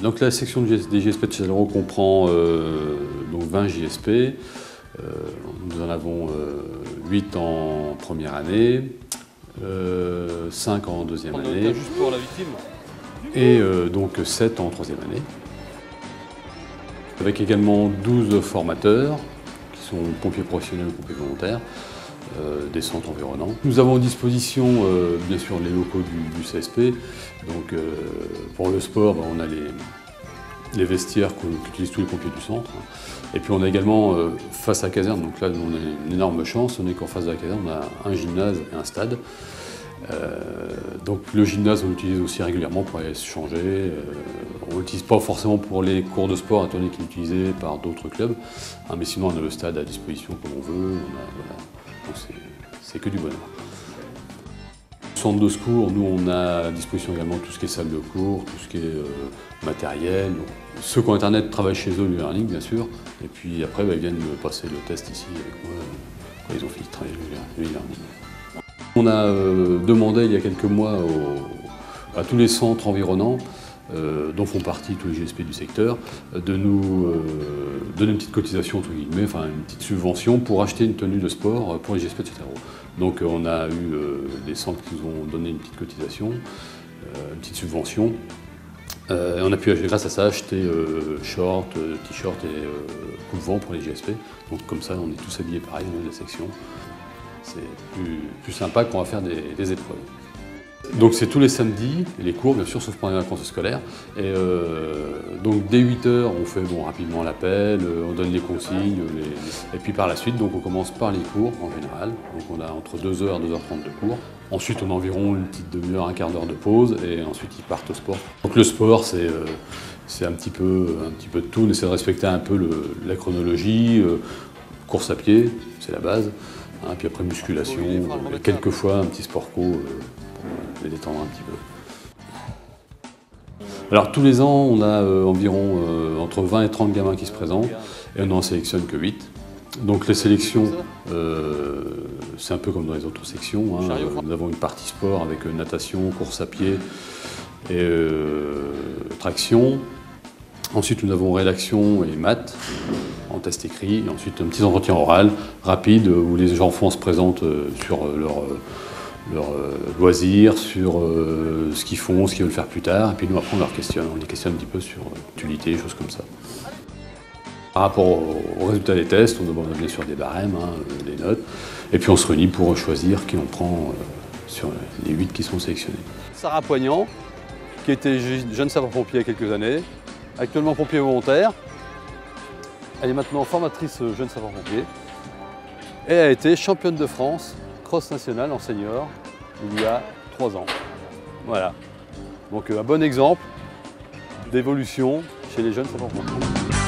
Donc la section des JSP de Châtellerault comprend donc 20 JSP. Nous en avons 8 en première année, 5 en deuxième année. Juste pour la victime. Et donc 7 en troisième année. Avec également 12 formateurs qui sont pompiers professionnels ou pompiers volontaires. Des centres environnants. Nous avons à disposition bien sûr les locaux du CSP. Donc pour le sport, on a les vestiaires qu'utilisent tous les pompiers du centre. Et puis on a également face à la caserne, donc là on a une énorme chance, on est qu'en face de la caserne on a un gymnase et un stade. Donc le gymnase on l'utilise aussi régulièrement pour aller se changer. On ne l'utilise pas forcément pour les cours de sport étant donné qu'il est utilisé par d'autres clubs. Mais sinon on a le stade à disposition comme on veut. Donc c'est que du bonheur. Centre de secours, nous on a à disposition également tout ce qui est salle de cours, tout ce qui est matériel. Donc, ceux qui ont internet travaillent chez eux, en ligne bien sûr. Et puis après ils viennent me passer le test ici avec moi quand ils ont fini de travailler le learning. On a demandé il y a quelques mois à tous les centres environnants, dont font partie tous les GSP du secteur, de nous donner une petite cotisation, entre guillemets, enfin une petite subvention pour acheter une tenue de sport pour les GSP de Châtellerault. Donc on a eu des centres qui nous ont donné une petite cotisation, une petite subvention. Et on a pu, grâce à ça, acheter shorts, t-shirts et coupe-vent pour les GSP. Donc comme ça, on est tous habillés pareil dans la section. C'est plus sympa quand on va faire des épreuves. Donc c'est tous les samedis, les cours bien sûr, sauf pendant les vacances scolaires. Et donc dès 8 h, on fait rapidement l'appel, on donne les consignes, et puis par la suite, donc on commence par les cours en général. Donc on a entre 2 h et 2 h 30 de cours. Ensuite on a environ une petite demi-heure, un quart d'heure de pause, et ensuite ils partent au sport. Donc le sport c'est un petit peu de tout, on essaie de respecter un peu la chronologie, course à pied, c'est la base. Puis après musculation, et quelquefois un petit sport co pour les détendre un petit peu. Alors tous les ans, on a environ entre 20 et 30 gamins qui se présentent et on n'en sélectionne que 8. Donc les sélections, c'est un peu comme dans les autres sections. Nous avons une partie sport avec natation, course à pied et traction. Ensuite, nous avons rédaction et maths en test écrit. Et ensuite, un petit entretien oral rapide où les enfants se présentent sur leurs loisirs, sur ce qu'ils font, ce qu'ils veulent faire plus tard. Et puis nous, après, on les questionne un petit peu sur l'utilité, des choses comme ça. Par rapport aux résultats des tests, on demande bien sûr des barèmes, des notes. Et puis on se réunit pour choisir qui on prend sur les 8 qui sont sélectionnés. Sarah Poignant, qui était jeune sapeur-pompier il y a quelques années, actuellement pompier volontaire. Elle est maintenant formatrice jeune sapeur-pompier et a été championne de France cross nationale en senior il y a 3 ans. Voilà. Donc un bon exemple d'évolution chez les jeunes sapeurs-pompiers.